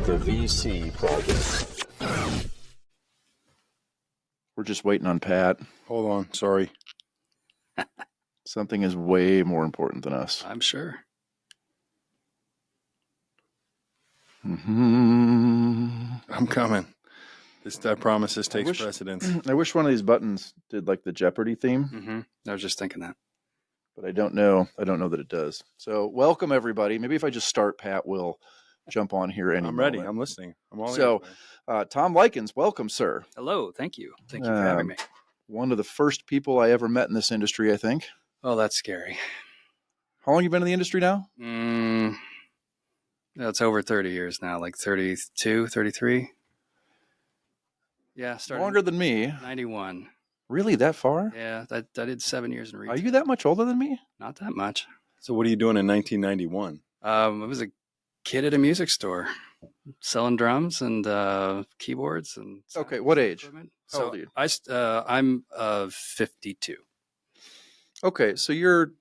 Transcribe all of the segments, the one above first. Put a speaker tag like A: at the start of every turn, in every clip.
A: The VC Project.
B: We're just waiting on Pat.
C: Hold on, sorry.
B: Something is way more important than us.
D: I'm sure.
C: I'm coming. I promise this takes precedence.
B: I wish one of these buttons did like the Jeopardy theme,
D: I was just thinking that.
B: but I don't know. I don't know that it does. So welcome everybody. Maybe if I just start, Pat will jump on here any
C: I'm ready.
B: moment.
C: I'm listening. I'm all
B: So, Tom Lykins, welcome, sir.
D: Hello, thank you. Thank you for having me.
B: One of the first people I ever met in this industry, I think.
D: Oh, that's scary.
B: How long you been in the industry now?
D: It's over 30 years now, like 32, 33. Yeah, started
B: Longer than me.
D: 91.
B: Really, that far?
D: Yeah, I did 7 years in retail.
B: Are you that much older than me?
D: Not that much.
C: So what are you doing in 1991?
D: I was a kid at a music store selling drums and keyboards and
B: Okay, what age?
D: equipment.
B: How old are you?
D: I'm 52.
B: Okay, so you're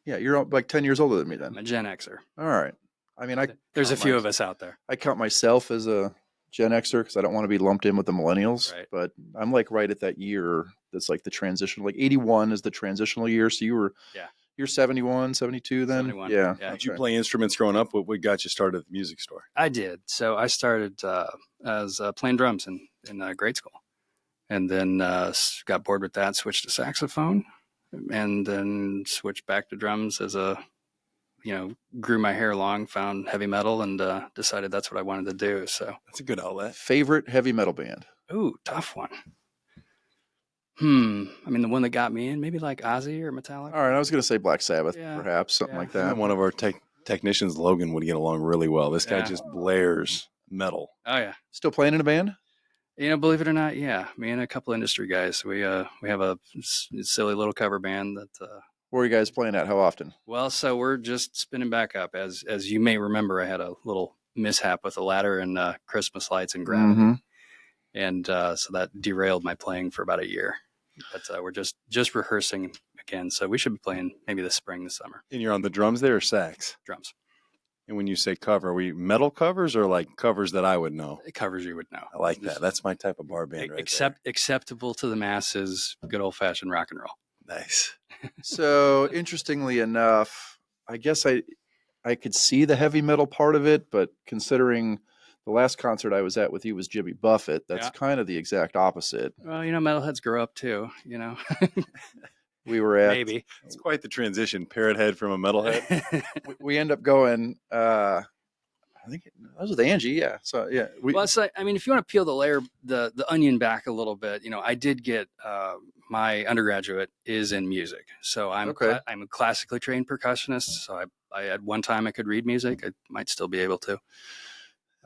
B: like 10 years older than me then.
D: I'm a Gen Xer.
B: All right. I mean,
D: There's a few of us out there.
B: I count myself as a Gen Xer because I don't want to be lumped in with the millennials.
D: Right.
B: But I'm like right at that year that's like the transition. Like 81 is the transitional year. So you're 71, 72 then?
D: 71.
B: Yeah.
C: Did you play instruments growing up? What got you started at the music store?
D: I did. So I started as playing drums in grade school, and then got bored with that, switched to saxophone, and then switched back to drums as grew my hair long, found heavy metal, and decided that's what I wanted to do. So
C: That's a good outlet.
B: Favorite heavy metal band?
D: ooh, tough one. I mean, the one that got me in, maybe like Ozzy or Metallica.
B: All right. I was going to say Black Sabbath,
D: Yeah.
B: perhaps, something like
C: I
B: that.
C: met one of our technicians, Logan, would get along really well. This guy
D: Yeah.
C: just blares metal.
D: Oh yeah.
B: Still playing in a band?
D: Believe it or not, yeah. Me and a couple industry guys, we have a silly little cover band that.
B: Where are you guys playing at? How often?
D: Well, so we're just spinning back up. As you may remember, I had a little mishap with a ladder and Christmas lights and gravity,
B: Mhm.
D: and so that derailed my playing for about a year. But we're just rehearsing again, so we should be playing maybe this spring, this summer.
C: And you're on the drums there or sax?
D: Drums.
C: And when you say cover, are we metal covers or like covers that I would know?
D: It covers you would know.
C: I like that. That's my type of bar band
D: Acceptable to the masses, good old fashioned rock and roll.
C: there. Nice.
B: So interestingly enough, I guess I could see the heavy metal part of it, but considering the last concert I was at with you was Jimmy Buffett, that's
D: Yeah.
B: kind of the exact opposite.
D: Well, metalheads grow up tee.
B: We were at
D: Maybe.
C: It's quite the transition. Parrot head from a metalhead.
B: we end up going. I think that was with Angie. Yeah. So yeah,
D: Well, it's like, I mean, if you want to peel the onion back a little bit, I did get my undergraduate is in music, so I'm
B: Okay.
D: I'm a classically trained percussionist. So I at one time I could read music. I might still be able to.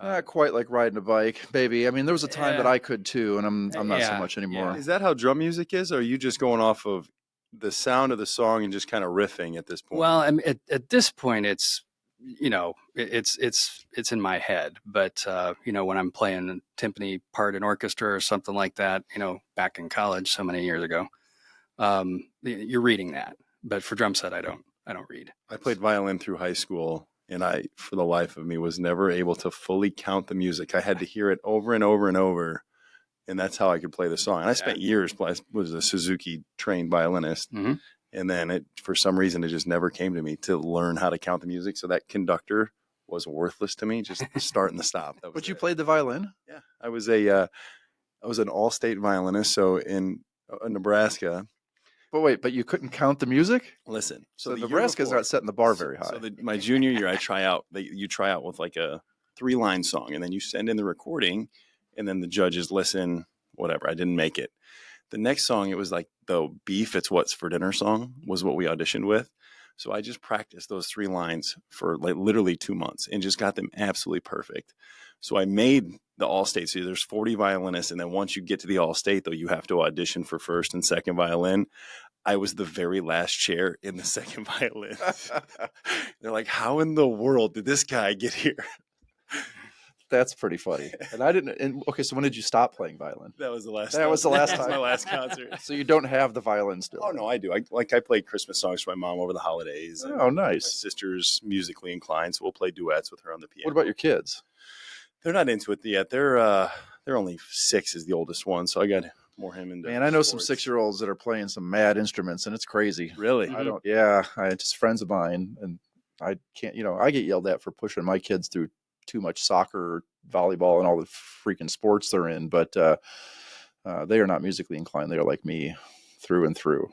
B: not quite like riding a bike, baby. I mean, there was a time that
D: Yeah.
B: I could too, and I'm not so
D: Yeah.
B: much anymore.
C: Is that how drum music is? Or are you just going off of the sound of the song and just kind of riffing at this point?
D: Well, I mean, at this point, it's it's in my head. But when I'm playing a timpani part in orchestra or something like that, back in college so many years ago, you're reading that. But for drum set, I don't read.
C: I played violin through high school, and I, for the life of me, was never able to fully count the music. I had to hear it over and over and over, and that's how I could play the song. And I spent years. I was a Suzuki trained violinist,
D: Mhm.
C: and then for some reason, it just never came to me to learn how to count the music. So that conductor was worthless to me. Just the start and the stop. That was
B: But you
C: it.
B: played the violin?
C: Yeah, I was an all-state violinist. So in Nebraska.
B: But you couldn't count the music?
C: Listen,
B: So
C: the year
B: Nebraska's
C: before-
B: not setting the bar very high.
C: So my junior year, I try out. You try out with like a 3-line song, and then you send in the recording, and then the judges listen. Whatever. I didn't make it. The next song, it was like the Beef, It's What's for Dinner song was what we auditioned with. So I just practiced those 3 lines for like literally 2 months and just got them absolutely perfect. So I made the All-State. So there's 40 violinists. And then once you get to the All-State, though, you have to audition for first and second violin. I was the very last chair in the second violin. They're like, how in the world did this guy get here?
B: That's pretty funny. And I didn't. And, okay, so when did you stop playing violin?
C: That was the last.
B: That was the last
C: That was
B: time.
C: my last concert.
B: So you don't have the violin still?
C: Oh no, I do. I play Christmas songs for my mom over the holidays.
B: Oh,
C: My
B: nice.
C: sister's musically inclined, so we'll play duets with her on the piano.
B: What about your kids?
C: They're not into it yet. They're only 6 is the oldest one, so I got more him into.
B: Man, I know some
C: sports.
B: 6-year-olds that are playing some mad instruments, and it's crazy.
C: Really?
B: I don't. Yeah, I just friends of mine, and I can't. I get yelled at for pushing my kids through too much soccer, volleyball, and all the freaking sports they're in. But they are not musically inclined. They are like me, through and through.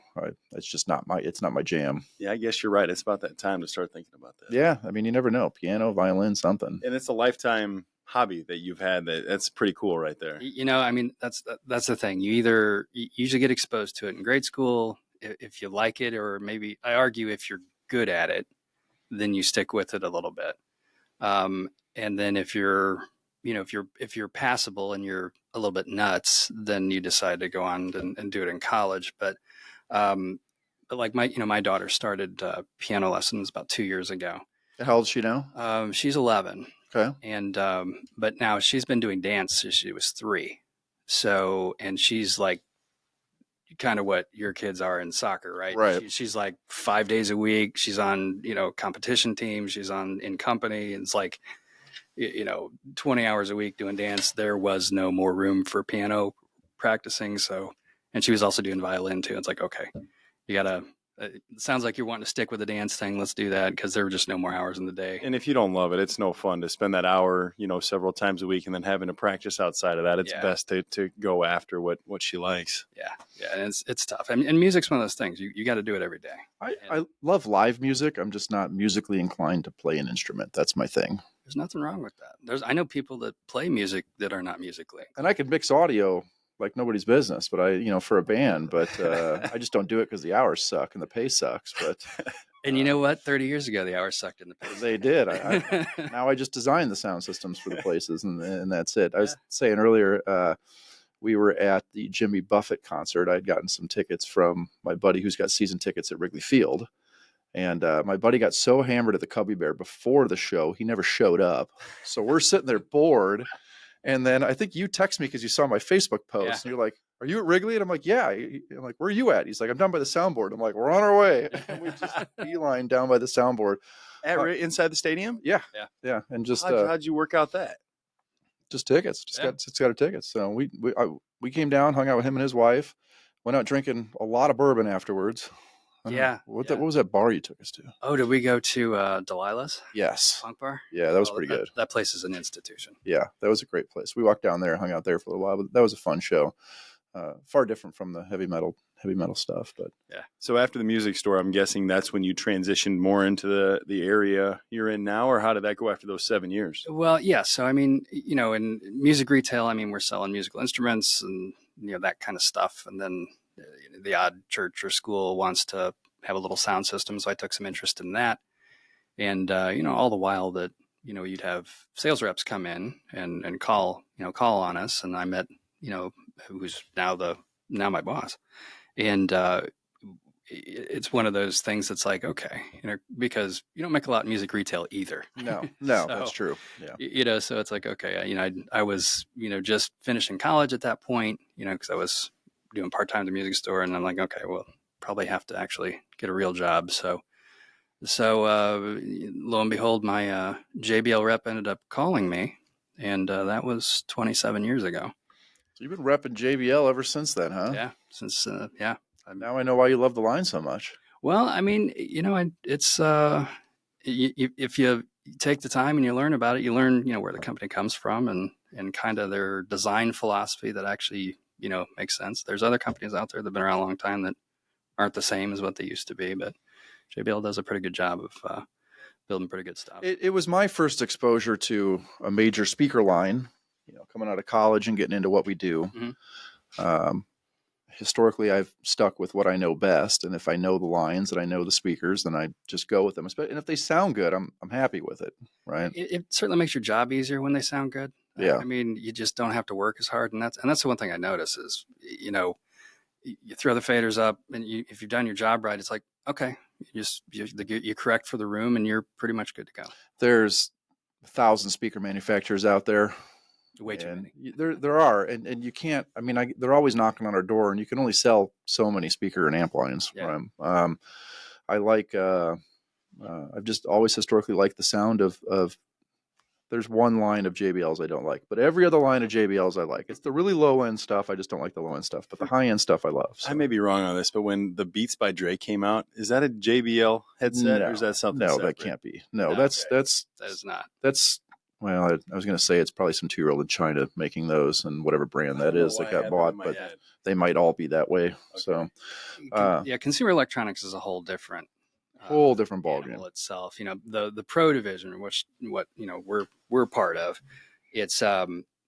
B: It's just not my. It's not my jam.
C: Yeah, I guess you're right. It's about that time to start thinking about that.
B: Yeah, I mean, you never know. Piano, violin, something.
C: And it's a lifetime hobby that you've had. That's pretty cool, right there.
D: I mean, that's the thing. You usually get exposed to it in grade school if you like it, or maybe I argue if you're good at it, then you stick with it a little bit. And then if you're passable and you're a little bit nuts, then you decide to go on and do it in college. But like my daughter started piano lessons about 2 years ago.
B: How old is she now?
D: She's 11.
B: Okay.
D: And but now she's been doing dance since she was 3. So, and she's like kind of what your kids are in soccer, right?
B: Right.
D: She's like 5 days a week. She's on, competition teams. She's in company. And it's like, 20 hours a week doing dance. There was no more room for piano practicing. So, and she was also doing violin too. It's like, okay, you gotta, it sounds like you're wanting to stick with the dance thing. Let's do that, because there were just no more hours in the day.
C: And if you don't love it, it's no fun to spend that hour, several times a week and then having to practice outside of that. It's best to go after what she likes.
D: Yeah. And it's tough. And music's one of those things. You got to do it every day.
B: I love live music. I'm just not musically inclined to play an instrument. That's my thing.
D: There's nothing wrong with that. I know people that play music that are not musically.
B: And I can mix audio like nobody's business, but for a band, but I just don't do it because the hours suck and the pay sucks. But
D: and you know what? 30 years ago, the hours sucked in the pay.
B: They did. Now I just design the sound systems for the places, and that's it. I was saying earlier, we were at the Jimmy Buffett concert. I'd gotten some tickets from my buddy who's got season tickets at Wrigley Field. And my buddy got so hammered at the Cubby Bear before the show, he never showed up. So we're sitting there bored. And then I think you text me because you saw my Facebook post. And you're like, "Are you at Wrigley?" And I'm like, "Yeah." I'm like, "Where are you at?" He's like, "I'm down by the soundboard." I'm like, "We're on our way." And we just beeline down by the soundboard.
C: Inside the stadium?
B: Yeah. And just
C: how'd you work out that?
B: Just tickets. Just got our tickets. So we came down, hung out with him and his wife, went out drinking a lot of bourbon afterwards. What was that bar you took us to?
D: Oh, did we go to Delilah's?
B: Yes.
D: Punk bar?
B: Yeah, that was pretty good.
D: That place is an institution.
B: Yeah, that was a great place. We walked down there, hung out there for a little while, but that was a fun show. Far different from the heavy metal stuff, but
C: yeah. So after the music store, I'm guessing that's when you transitioned more into the area you're in now, or how did that go after those 7 years?
D: Well, yeah. So I mean, in music retail, I mean, we're selling musical instruments and that kind of stuff, and then the odd church or school wants to have a little sound system, so I took some interest in that. And all the while that you'd have sales reps come in and call on us, and I met who's now my boss, and it's one of those things that's like, okay, because you don't make a lot in music retail either.
B: No,
D: So,
B: that's true. Yeah,
D: so it's like, okay, I was just finishing college at that point, because I was doing part-time at the music store, and I'm like, okay, well, probably have to actually get a real job. So lo and behold, my JBL rep ended up calling me, and that was 27 years ago.
B: So you've been repping JBL ever since then, huh?
D: Yeah, since
B: Now I know why you love the line so much.
D: Well, I mean, it's if you take the time and you learn about it, you learn where the company comes from and kind of their design philosophy that actually makes sense. There's other companies out there that have been around a long time that aren't the same as what they used to be, but JBL does a pretty good job of building pretty good stuff.
B: It was my first exposure to a major speaker line, coming out of college and getting into what we do.
D: Mm-hmm.
B: Historically, I've stuck with what I know best, and if I know the lines and I know the speakers, then I just go with them. And if they sound good, I'm happy with it, right?
D: It certainly makes your job easier when they sound good.
B: Yeah.
D: I mean, you just don't have to work as hard, and that's the one thing I notice is you throw the faders up, and if you've done your job right, it's like, okay, you correct for the room, and you're pretty much good to go.
B: There's 1,000 speaker manufacturers out there.
D: Way too many.
B: There are, and you can't. I mean, they're always knocking on our door, and you can only sell so many speaker and amp lines.
D: Yeah.
B: I like. I've just always historically liked the sound of There's one line of JBLs I don't like, but every other line of JBLs I like. It's the really low end stuff. I just don't like the low end stuff, but the high end stuff I love. So.
C: I may be wrong on this, but when the Beats by Dre came out, is that a JBL headset or is that something?
B: No,
C: separate?
B: that can't be. No,
D: No,
B: that
D: is not.
B: That's well, I was going to say it's probably some 2-year-old in China making those and whatever brand that is that got bought, but they might all be that way. So,
D: Consumer electronics is a whole different
B: ballgame
D: itself. The Pro division, which we're part of, it's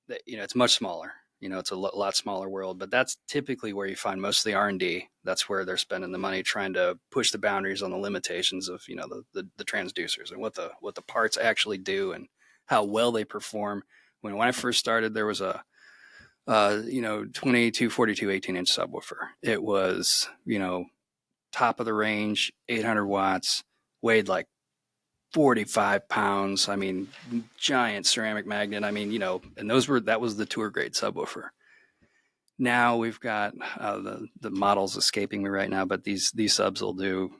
D: it's much smaller. It's a lot smaller world, but that's typically where you find most of the R&D. That's where they're spending the money trying to push the boundaries on the limitations of the transducers and what the parts actually do and how well they perform. When I first started, there was a 22, 42, 18-inch subwoofer. It was top of the range, 800 watts, weighed like 45 pounds. I mean, giant ceramic magnet. I mean, and that was the tour grade subwoofer. Now we've got the models escaping me right now, but these subs will do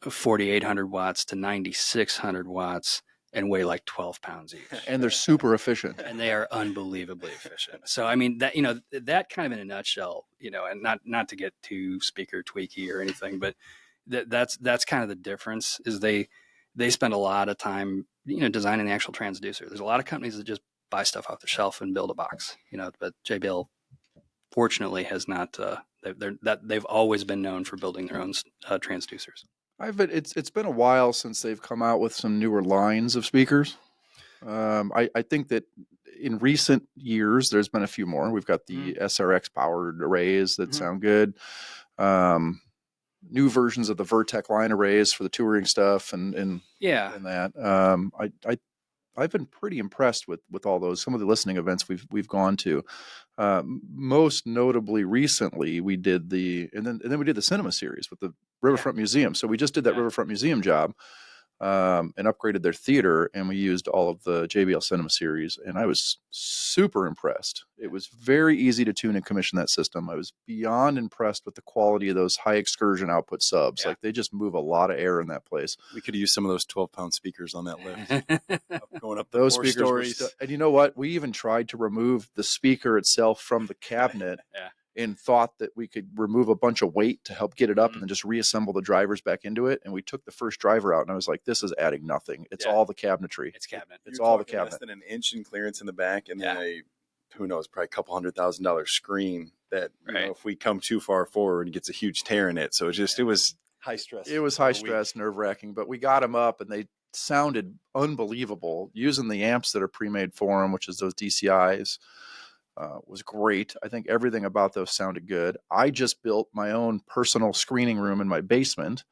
D: 4,800 watts to 9,600 watts and weigh like 12 pounds each.
B: And they're super efficient.
D: And they are unbelievably efficient. So I mean that kind of in a nutshell, and not to get too speaker tweaky or anything, but that's kind of the difference is they spend a lot of time, designing the actual transducer. There's a lot of companies that just buy stuff off the shelf and build a box, but JBL fortunately has not. They've always been known for building their own transducers.
B: It's been a while since they've come out with some newer lines of speakers. I think that in recent years there's been a few more. We've got the SRX powered arrays that sound good. New versions of the Vertec line arrays for the touring stuff and that. I've been pretty impressed with all those. Some of the listening events we've gone to. Most notably, recently we did and then we did the cinema series with the Riverfront Museum. So we just did that Riverfront Museum job and upgraded their theater, and we used all of the JBL Cinema series, and I was super impressed. It was very easy to tune and commission that system. I was beyond impressed with the quality of those high excursion output subs. Like they just move a lot of air in that place.
C: We could use some of those 12-pound speakers on that lift. Going up
B: those
C: 4
B: speakers
C: stories.
B: And you know what? We even tried to remove the speaker itself from the cabinet. And thought that we could remove a bunch of weight to help get it up and then just reassemble the drivers back into it. And we took the first driver out and I was like, this is adding nothing. It's all the cabinetry.
D: It's cabinet.
B: It's all the cabinet.
C: Less than an inch in clearance in the back and then who knows, probably a couple $100,000 screen that if we come too far forward, it gets a huge tear in it. So it was high stress.
B: It was high stress, nerve wracking, but we got them up and they sounded unbelievable using the amps that are pre-made for them, which is those DCIs. Was great. I think everything about those sounded good. I just built my own personal screening room in my basement.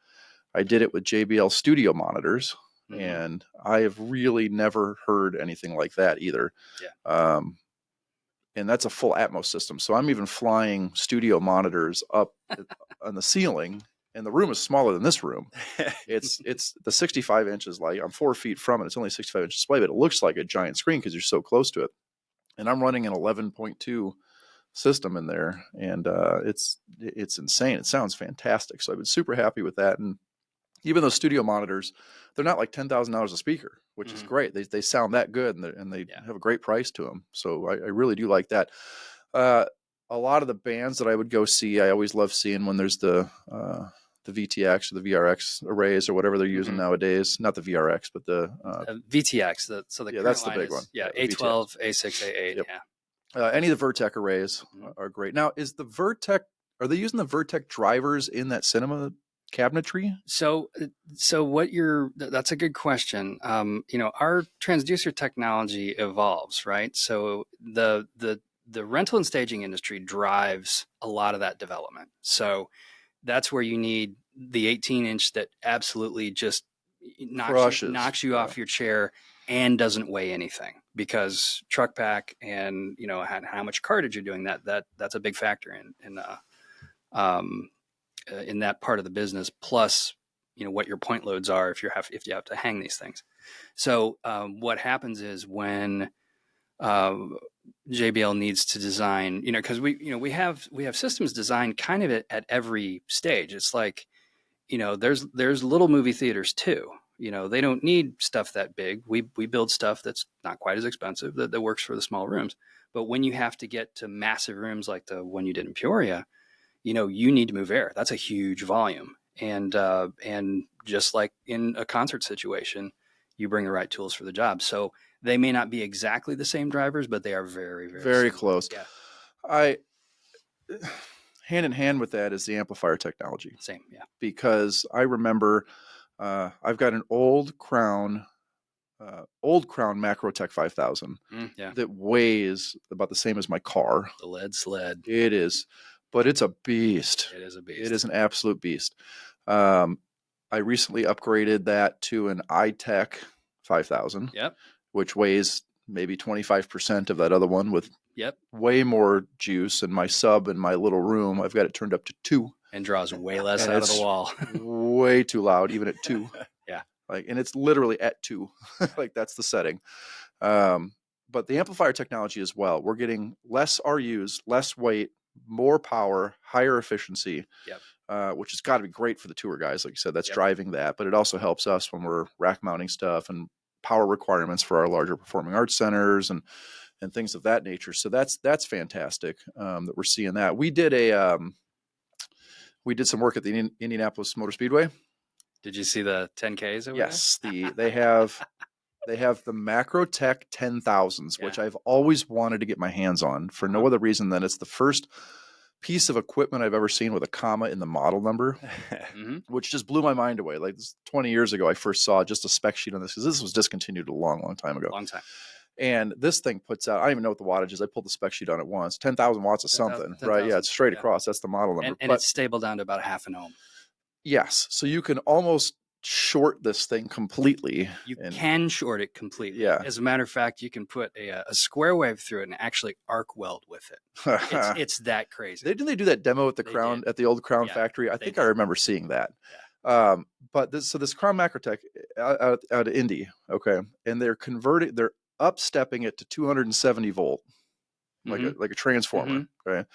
B: I did it with JBL studio monitors, and I have really never heard anything like that either. And that's a full Atmos system. So I'm even flying studio monitors up on the ceiling, and the room is smaller than this room. It's the 65 inches. Like I'm 4 feet from it. It's only a 65 inch display, but it looks like a giant screen because you're so close to it. And I'm running an 11.2 system in there, and it's insane. It sounds fantastic. So I've been super happy with that. And even those studio monitors, they're not like $10,000 a speaker, which is great. They sound that good, and they have a great price to them. So I really do like that. A lot of the bands that I would go see, I always love seeing when there's the VTX or the VRX arrays or whatever they're using nowadays. Not the VRX, but the
D: VTX.
B: That's the big one.
D: Yeah, A12, A6, A8.
B: Yep. Any of the Vertec arrays are great. Now, are they using the Vertec drivers in that cinema cabinetry?
D: So that's a good question. Our transducer technology evolves, right? So the rental and staging industry drives a lot of that development. So that's where you need the 18-inch that absolutely just knocks you off your chair and doesn't weigh anything, because truck pack and how much cartage you're doing that's a big factor in that part of the business. Plus, what your point loads are if you have to hang these things. So what happens is when JBL needs to design, because we have systems designed kind of at every stage. It's like, there's little movie theaters too, They don't need stuff that big. We build stuff that's not quite as expensive that works for the small rooms. But when you have to get to massive rooms like the one you did in Peoria, you need to move air. That's a huge volume. And just like in a concert situation, you bring the right tools for the job. So they may not be exactly the same drivers, but they are very, very,
B: Very
D: similar.
B: close.
D: Yeah.
B: Hand in hand with that is the amplifier technology.
D: Same. Yeah.
B: Because I remember I've got an old Crown Macrotech 5000
D: Yeah.
B: that weighs about the same as my car.
D: The lead sled.
B: It is, but it's a beast.
D: It is a beast.
B: It is an absolute beast. I recently upgraded that to an iTech 5000,
D: Yep.
B: which weighs maybe 25% of that other one with
D: Yep.
B: way more juice. And my sub in my little room, I've got it turned up to 2.
D: And draws way less
B: And
D: out of
B: it's
D: the wall.
B: way too loud, even at 2.
D: Yeah.
B: And it's literally at 2. That's the setting. But the amplifier technology as well, we're getting less RUs, less weight, more power, higher efficiency.
D: Yep.
B: Which has got to be great for the tour guys. Like you said, that's
D: Yep.
B: driving that, but it also helps us when we're rack mounting stuff and power requirements for our larger performing arts centers and things of that nature. So that's fantastic that we're seeing that. We did some work at the Indianapolis Motor Speedway.
D: Did you see the 10Ks over
B: Yes, they have the Macrotech 10,000s, which
D: Yeah.
B: I've always wanted to get my hands on for no other reason than it's the first piece of equipment I've ever seen with a comma in the model number, which just blew my mind away. Like 20 years ago, I first saw just a spec sheet on this because this was discontinued a long, long time ago.
D: Long time.
B: And this thing puts out, I don't even know what the wattage is. I pulled the spec sheet on it once, 10,000 watts of
D: 10,000,
B: something,
D: 10,000,
B: right? Yeah, it's straight
D: yeah.
B: across. That's the model number.
D: And
B: but
D: it's stable down to about half an ohm.
B: yes, so you can almost short this thing completely.
D: You can short it completely.
B: Yeah.
D: As a matter of fact, you can put a square wave through it and actually arc weld with it. It's that crazy.
B: Didn't they do that demo at the Crown, at the old Crown
D: Yeah,
B: factory? I
D: they
B: think
D: did.
B: I remember seeing that.
D: Yeah.
B: But this Crown Macrotech out of Indy, okay, and they're upstepping it to 270 volt, like a transformer, okay.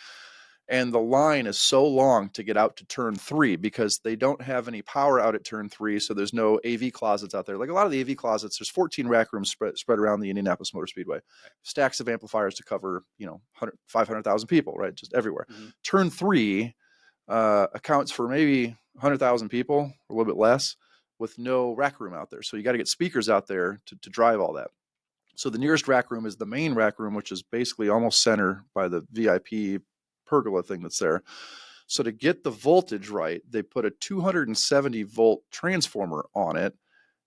B: And the line is so long to get out to turn 3 because they don't have any power out at turn 3, so there's no AV closets out there. Like a lot of the AV closets, there's 14 rack rooms spread around the Indianapolis Motor Speedway, stacks of amplifiers to cover 500,000 people, right, just everywhere. Turn 3 accounts for maybe 100,000 people, a little bit less, with no rack room out there. So you got to get speakers out there to drive all that. So the nearest rack room is the main rack room, which is basically almost center by the VIP pergola thing that's there. So to get the voltage right, they put a 270 volt transformer on it.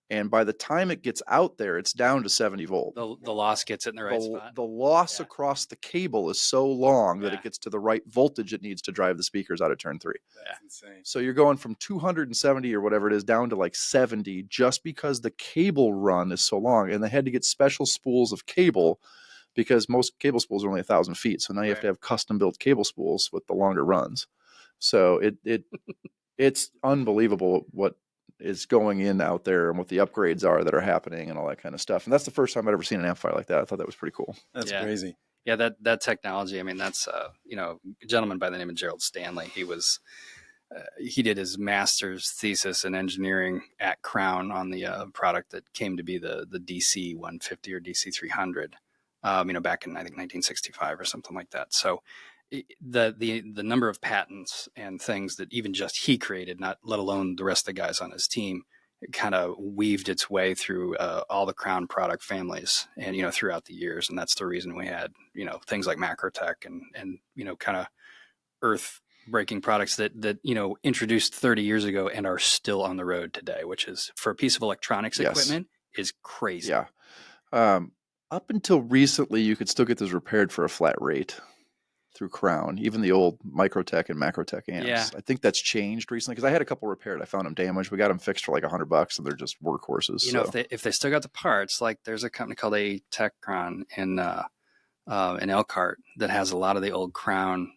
B: And by the time it gets out there, it's down to 70 volt.
D: The loss gets it in the right spot.
B: The loss across the cable is so long that it gets to the right voltage it needs to drive the speakers out of turn 3.
C: That's insane.
B: So you're going from 270 or whatever it is down to like 70 just because the cable run is so long. And they had to get special spools of cable because most cable spools are only 1,000 feet. So now you have to have custom built cable spools with the longer runs. So it's unbelievable what is going in out there and what the upgrades are that are happening and all that kind of stuff. And that's the first time I'd ever seen an amplifier like that. I thought that was pretty cool.
C: That's crazy.
D: Yeah, that technology. I mean, that's a gentleman by the name of Gerald Stanley. He did his master's thesis in engineering at Crown on the product that came to be the DC 150 or DC 300. Back in I think 1965 or something like that. So the number of patents and things that even just he created, not let alone the rest of the guys on his team, it kind of weaved its way through all the Crown product families and throughout the years. And that's the reason we had things like Macrotech and kind of earth breaking products that introduced 30 years ago and are still on the road today, which is for a piece of electronics equipment is crazy.
B: Yeah. Up until recently, you could still get those repaired for a flat rate through Crown, even the old Microtech and Macrotech amps.
D: Yeah.
B: I think that's changed recently because I had a couple repaired. I found them damaged. We got them fixed for like $100 and they're just workhorses.
D: If they still got the parts, like there's a company called Techron in Elkhart that has a lot of the old Crown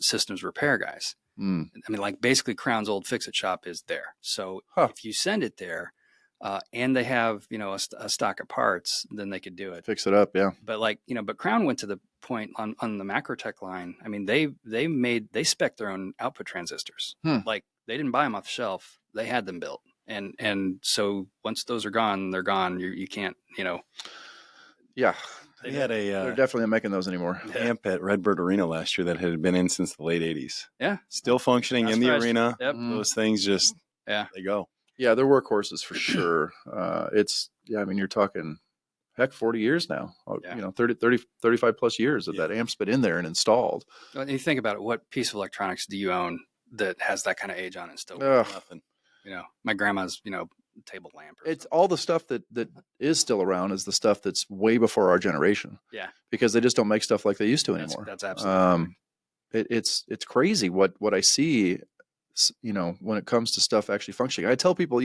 D: systems repair guys. I mean, like basically Crown's old fix-it shop is there. So if you send it there, and they have, a stock of parts, then they could do it.
B: Fix it up, yeah.
D: But but Crown went to the point on the Macrotech line. I mean, they spec'd their own output transistors. Like they didn't buy them off the shelf; they had them built, And so once those are gone, they're gone. You can't,
B: Yeah,
C: They had
B: they're
C: a
B: definitely not making those anymore.
C: amp at Redbird Arena last year that had been in since the late 80s.
D: Yeah.
C: Still functioning
D: Not
C: in the
D: surprised.
C: arena.
D: Yep.
C: Those things just,
D: Yeah.
C: they go.
B: Yeah, they're workhorses for sure. I mean, you're talking, heck, 40 years now,
D: Yeah.
B: 35 plus years that
C: Yeah.
B: that amp's been in there and installed.
D: When you think about it, what piece of electronics do you own that has that kind of age on it still?
B: Ugh.
C: Nothing.
D: My grandma's, table lamp.
B: It's all the stuff that is still around is the stuff that's way before our generation.
D: Yeah.
B: Because they just don't make stuff like they used to anymore.
D: That's absolutely correct.
B: It's crazy what I see, when it comes to stuff actually functioning. I tell people,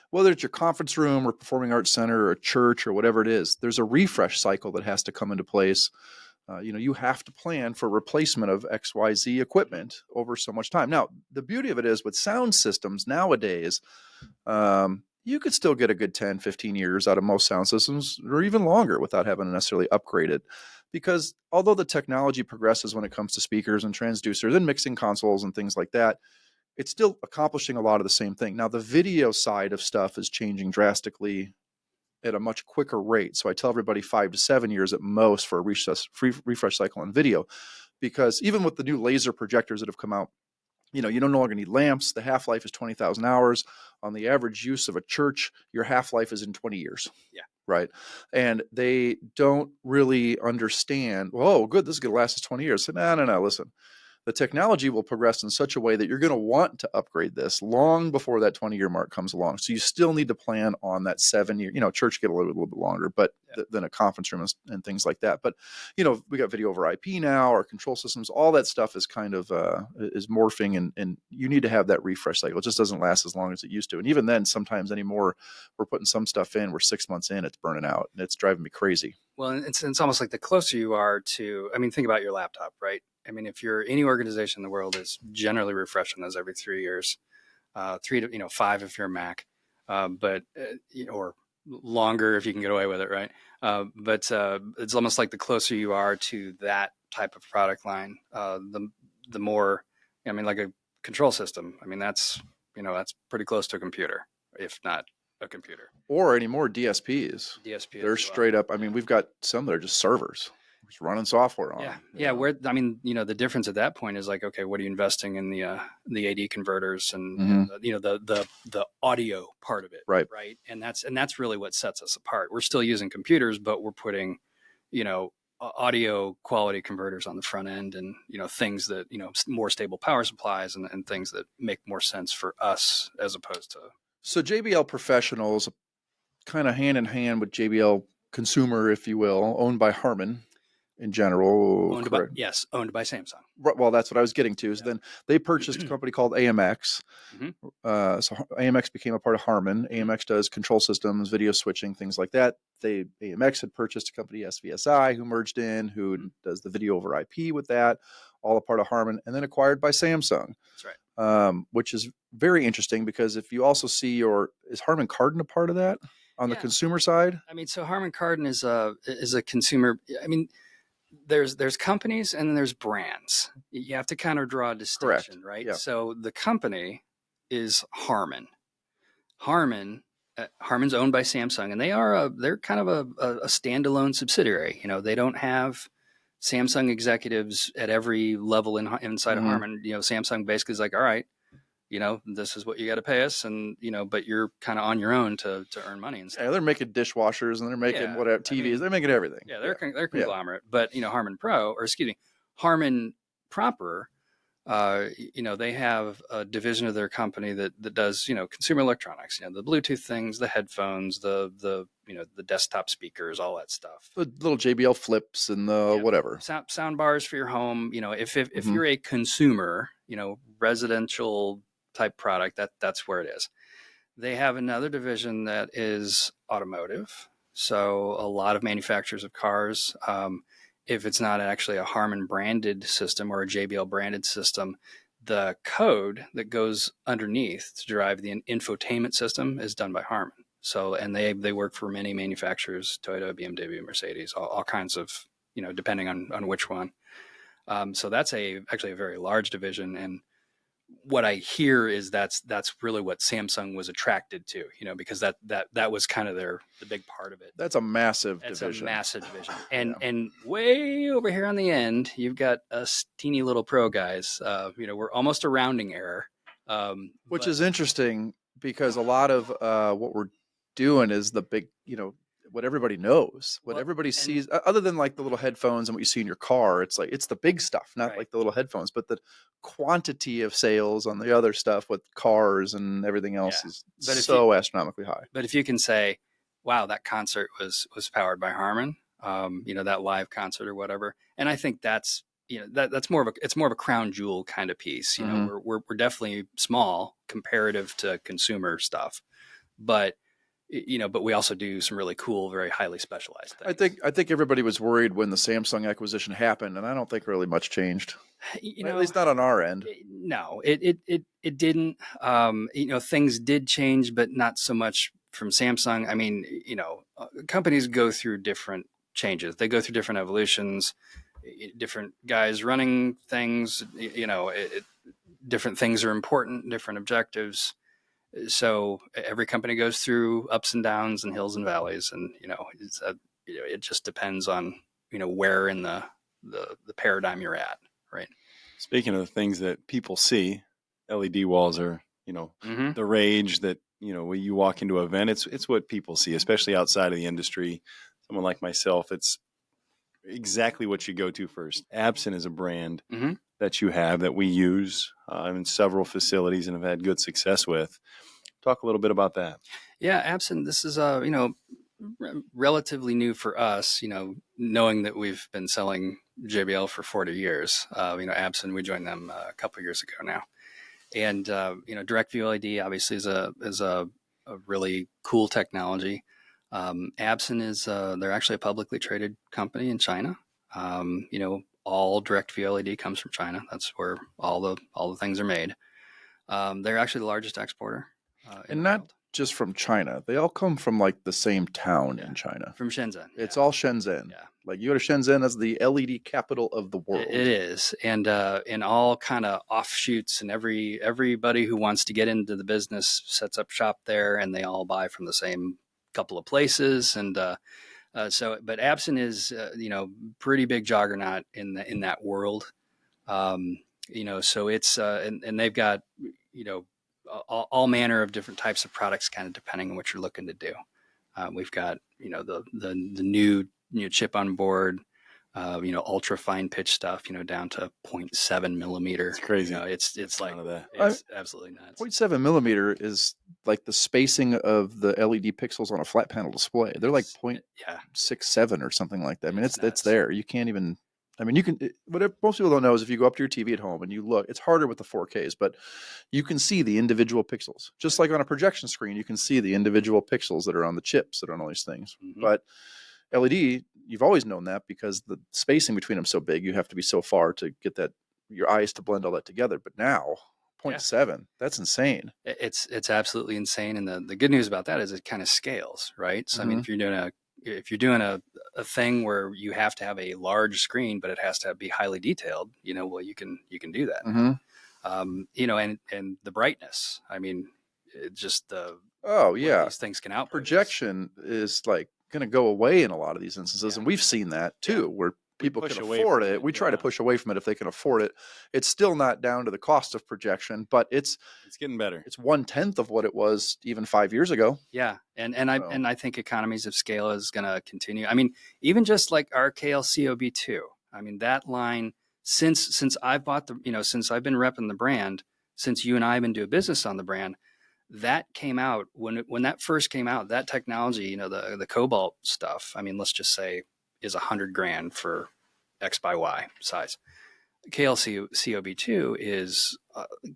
B: whether it's your conference room or performing arts center or a church or whatever it is, there's a refresh cycle that has to come into place. You have to plan for replacement of XYZ equipment over so much time. Now, the beauty of it is with sound systems nowadays, you could still get a good 10, 15 years out of most sound systems or even longer without having to necessarily upgrade it. Because although the technology progresses when it comes to speakers and transducers and mixing consoles and things like that, it's still accomplishing a lot of the same thing. Now, the video side of stuff is changing drastically at a much quicker rate. So I tell everybody 5 to 7 years at most for a refresh cycle on video, because even with the new laser projectors that have come out, you no longer need lamps. The half-life is 20,000 hours. On the average use of a church, your half-life is in 20 years.
D: Yeah.
B: Right. And they don't really understand, oh, good, this is going to last us 20 years. So, no, listen. The technology will progress in such a way that you're going to want to upgrade this long before that 20-year mark comes along. So you still need to plan on that 7-year, church get a little bit longer, but than a conference room and things like that. But, we got video over IP now, our control systems, all that stuff is kind of, is morphing, and you need to have that refresh cycle. It just doesn't last as long as it used to. And even then, sometimes anymore, we're putting some stuff in, we're 6 months in, it's burning out, and it's driving me crazy.
D: Well, it's almost like the closer you are to, think about your laptop, right? If you're any organization in the world is generally refreshing those every 3 years, 3 to 5 if you're a Mac, but or longer if you can get away with it, right? But it's almost like the closer you are to that type of product line, the more, like a control system. That's pretty close to a computer, if not a computer.
B: Or any more DSPs. They're straight up. We've got some that are just servers. Just running software on.
D: Yeah. Where the difference at that point is like, okay, what are you investing in the AD converters and the audio part of it,
B: right?
D: And that's really what sets us apart. We're still using computers, but we're putting, audio quality converters on the front end, and things that more stable power supplies and things that make more sense for us as opposed to. So
B: JBL Professionals, kind of hand in hand with JBL Consumer, if you will, owned by Harman. In general,
D: owned by Samsung.
B: Well, that's what I was getting to. Is then they purchased a company called AMX.
D: Mm-hmm.
B: So AMX became a part of Harman. AMX does control systems, video switching, things like that. AMX had purchased a company, SVSI, who merged in, who does the video over IP with that, all a part of Harman, and then acquired by Samsung.
D: That's right.
B: Which is very interesting, because if you also see is Harman Kardon a part of that on the consumer side?
D: So Harman Kardon is a consumer. There's companies and then there's brands. You have to kind of draw a distinction.
B: Correct.
D: Right?
B: Yeah.
D: So the company is Harman. Harman's owned by Samsung, and they're kind of a standalone subsidiary. They don't have Samsung executives at every level inside of Harman. Samsung basically is like, all right, this is what you got to pay us, and but you're kind of on your own to earn money and stuff.
B: Yeah, they're making dishwashers and they're making whatever TVs. They're making everything.
D: Yeah, they're conglomerate. But Harman proper, they have a division of their company that does consumer electronics. The Bluetooth things, the headphones, the desktop speakers, all that stuff.
B: The little JBL flips and the whatever
D: sound bars for your home. If you're a consumer, residential type product, that's where it is. They have another division that is automotive. So a lot of manufacturers of cars, if it's not actually a Harman branded system or a JBL branded system, the code that goes underneath to drive the infotainment system is done by Harman. So, and they work for many manufacturers, Toyota, BMW, Mercedes, all kinds of, depending on which one. So that's actually a very large division. And what I hear is that's really what Samsung was attracted to, because that was kind of the big part of it.
B: That's a massive
D: It's
B: division.
D: a massive division. And way over here on the end, you've got us teeny little pro guys. We're almost a rounding error.
B: Which is interesting because a lot of what we're doing is the big, what everybody knows, what everybody sees, other than like the little headphones and what you see in your car. It's like, it's the big stuff, not like the little headphones, but the quantity of sales on the other stuff with cars and everything else is so astronomically high.
D: But if you can say, wow, that concert was powered by Harman, that live concert or whatever. And I think that's, that's more of a crown jewel kind of piece. We're definitely small comparative to consumer stuff, but we also do some really cool, very highly specialized things.
B: I think everybody was worried when the Samsung acquisition happened, and I don't think really much changed. At least not on our end.
D: No, it didn't. Things did change, but not so much from Samsung. I mean, companies go through different changes. They go through different evolutions. Different guys running things. Different things are important. Different objectives. So every company goes through ups and downs and hills and valleys, and it just depends on where in the paradigm you're at, right?
C: Speaking of the things that people see, LED walls are the rage that when you walk into an event, it's what people see, especially outside of the industry. Someone like myself, it's exactly what you go to first. Absent is a brand that you have that we use in several facilities and have had good success with. Talk a little bit about that.
D: Yeah, Absent, this is relatively new for us, knowing that we've been selling JBL for 40 years. Absent, we joined them a couple of years ago now. And direct view LED obviously is a really cool technology. Absent is they're actually a publicly traded company in China. All direct view LED comes from China. That's where all the things are made. They're actually the largest exporter.
B: And not just from China. They all come from like the same town in China.
D: From Shenzhen.
B: It's all Shenzhen.
D: Yeah.
B: Like you go to Shenzhen as the LED capital of the world.
D: It is. And all kind of offshoots, and everybody who wants to get into the business sets up shop there, and they all buy from the same couple of places. And but Absent is pretty big juggernaut in that world. So it's and they've got all manner of different types of products, kind of depending on what you're looking to do. We've got the new chip on board, ultra fine pitch stuff, down to 0.7 millimeter.
C: It's crazy.
D: It's like
C: that.
D: It's absolutely nuts.
B: 0.7 millimeter is like the spacing of the LED pixels on a flat panel display. They're like 0.67 or something like that. I mean, it's there. You can't even. I mean, what most people don't know is if you go up to your TV at home and you look, it's harder with the 4Ks, but you can see the individual pixels. Just like on a projection screen, you can see the individual pixels that are on the chips that are on all these things. Mm-hmm. But LED, you've always known that because the spacing between them is so big, you have to be so far to get your eyes to blend all that together. But now, 0.7, that's insane.
D: It's absolutely insane. And the good news about that is it kind of scales, right? So, I mean, if you're doing a thing where you have to have a large screen, but it has to be highly detailed, well, you can do that.
B: Mm-hmm.
D: And the brightness, I mean, it just these things can output.
B: Projection is like going to go away in a lot of these instances. And we've seen that too, where people can afford it. We try to push away from it if they can afford it. It's still not down to the cost of projection, but it's
C: getting better.
B: It's 1/10 of what it was even 5 years ago.
D: Yeah. And I think economies of scale is going to continue. I mean, even just like our KLCOB2, I mean, that line, since I've bought since I've been repping the brand, since you and I have been doing business on the brand, that came out when that first came out, that technology, the cobalt stuff, I mean, let's just say is $100,000 for X by Y size. KLCOB2 is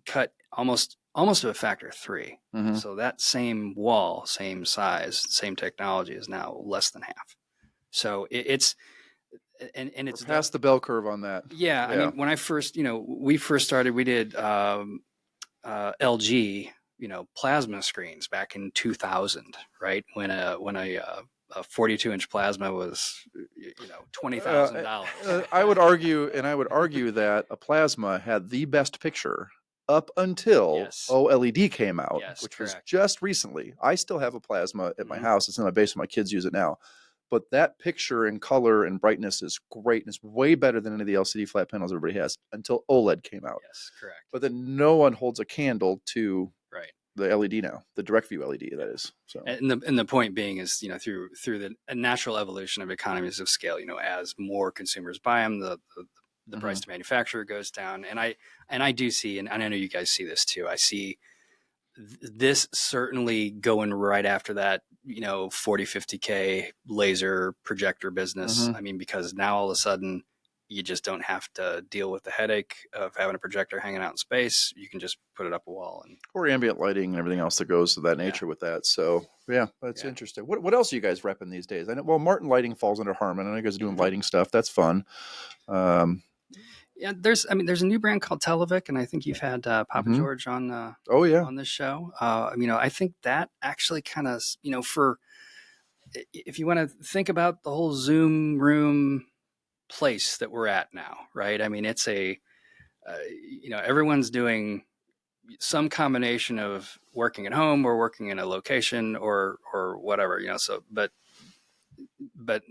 D: cut almost to a factor of 3. Mm-hmm. So that same wall, same size, same technology is now less than half. So it's
B: We're past the bell curve on that.
D: Yeah. I mean, when I first, we first started, we did LG, plasma screens back in 2000, right? When a 42-inch plasma was, $20,000.
B: I would argue that a plasma had the best picture up until
D: Yes.
B: OLED came out,
D: Yes,
B: which was
D: correct.
B: just recently. I still have a plasma at my
D: Mhm.
B: house. It's in my basement. My kids use it now. But that picture and color and brightness is great. And it's way better than any of the LCD flat panels everybody has until OLED came out.
D: Yes, correct.
B: But then no one holds a candle to
D: Right.
B: the LED now, the direct view LED, that is. So
D: And the point being is, through the natural evolution of economies of scale, as more consumers buy them, the price to manufacturer goes down. And I do see, and I know you guys see this too. I see this certainly going right after that, 40, 50K laser projector business. I mean, because now all of a sudden you just don't have to deal with the headache of having a projector hanging out in space. You can just put it up a wall and
B: or ambient lighting and everything else that goes to that nature with that. So yeah, that's interesting. What else are you guys repping these days? I know, well, Martin Lighting falls under Harman. I know you guys are doing lighting stuff. That's fun.
D: Yeah, there's a new brand called Televic, and I think you've had Papa George on on this show. I think that actually kind of, for if you want to think about the whole Zoom room place that we're at now, right? I mean, it's everyone's doing some combination of working at home or working in a location or whatever, so but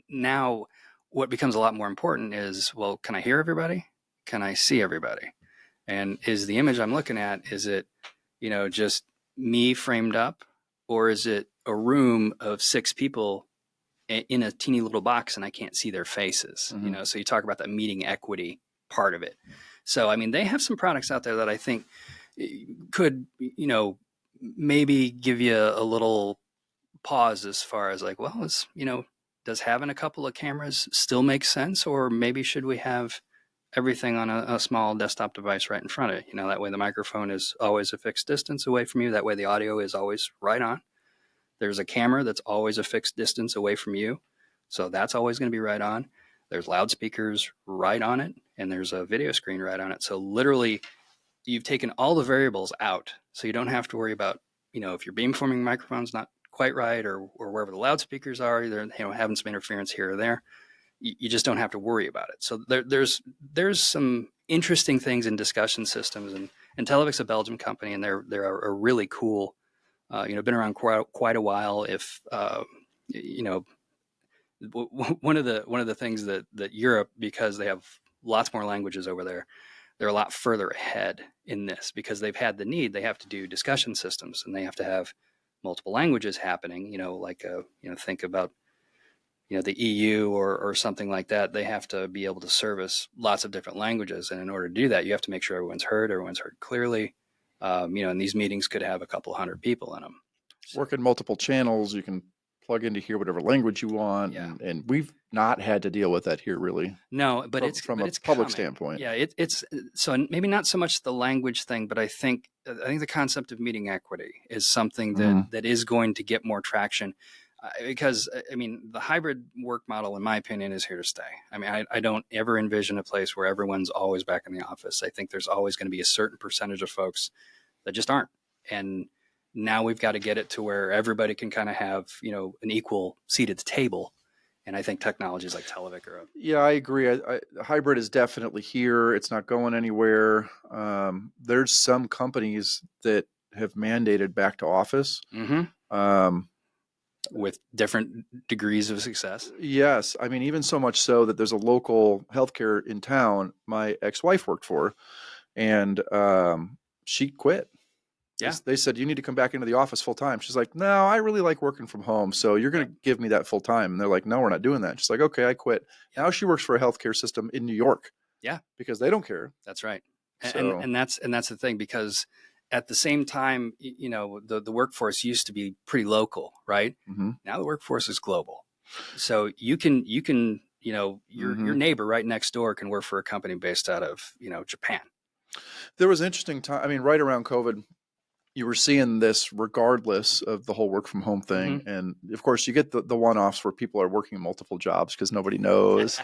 D: now what becomes a lot more important is, well, can I hear everybody? Can I see everybody? And is the image I'm looking at, is it, just me framed up, or is it a room of 6 people in a teeny little box and I can't see their faces? So you talk about that meeting equity part of it. So, I mean, they have some products out there that I think could, maybe give you a little pause as far as like, well, does having a couple of cameras still make sense? Or maybe should we have everything on a small desktop device right in front of it? That way the microphone is always a fixed distance away from you. That way the audio is always right on. There's a camera that's always a fixed distance away from you. So that's always going to be right on. There's loudspeakers right on it. And there's a video screen right on it. So literally you've taken all the variables out. So you don't have to worry about, if your beamforming microphone's not quite right, or wherever the loudspeakers are, they're having some interference here or there. You just don't have to worry about it. So there's some interesting things in discussion systems, and Televic's a Belgian company, and they're a really cool, been around quite a while. If one of the things that Europe, because they have lots more languages over there, they're a lot further ahead in this because they've had the need. They have to do discussion systems, and they have to have multiple languages happening. Think about the EU or something like that. They have to be able to service lots of different languages, and in order to do that, you have to make sure everyone's heard clearly. And these meetings could have a couple hundred people in them. So,
B: working multiple channels, you can plug in to hear whatever language you want, and we've not had to deal with that here really.
D: No, but it's
B: from
D: but
B: a
D: it's
B: public
D: coming.
B: standpoint.
D: Yeah, it's so maybe not so much the language thing, but I think the concept of meeting equity is something that is going to get more traction. Because, I mean, the hybrid work model, in my opinion, is here to stay. I mean, I don't ever envision a place where everyone's always back in the office. I think there's always going to be a certain percentage of folks that just aren't. And now we've got to get it to where everybody can kind of have, an equal seat at the table. And I think technologies like Televic are
B: Yeah, I agree. Hybrid is definitely here. It's not going anywhere. There's some companies that have mandated back to office.
D: With different degrees of success.
B: Yes. I mean, even so much so that there's a local healthcare in town my ex-wife worked for, and she quit.
D: Yeah.
B: They said, you need to come back into the office full time. She's like, no, I really like working from home. So you're going to give me that full time. And they're like, no, we're not doing that. She's like, okay, I quit. Now she works for a healthcare system in New York.
D: Yeah.
B: Because they don't care.
D: That's right.
B: So,
D: and that's the thing, because at the same time, the workforce used to be pretty local, right? Now the workforce is global. So you can, your neighbor right next door can work for a company based out of, Japan.
B: There was an interesting time. I mean, right around COVID, you were seeing this regardless of the whole work from home thing. And of course you get the one-offs where people are working multiple jobs because nobody knows.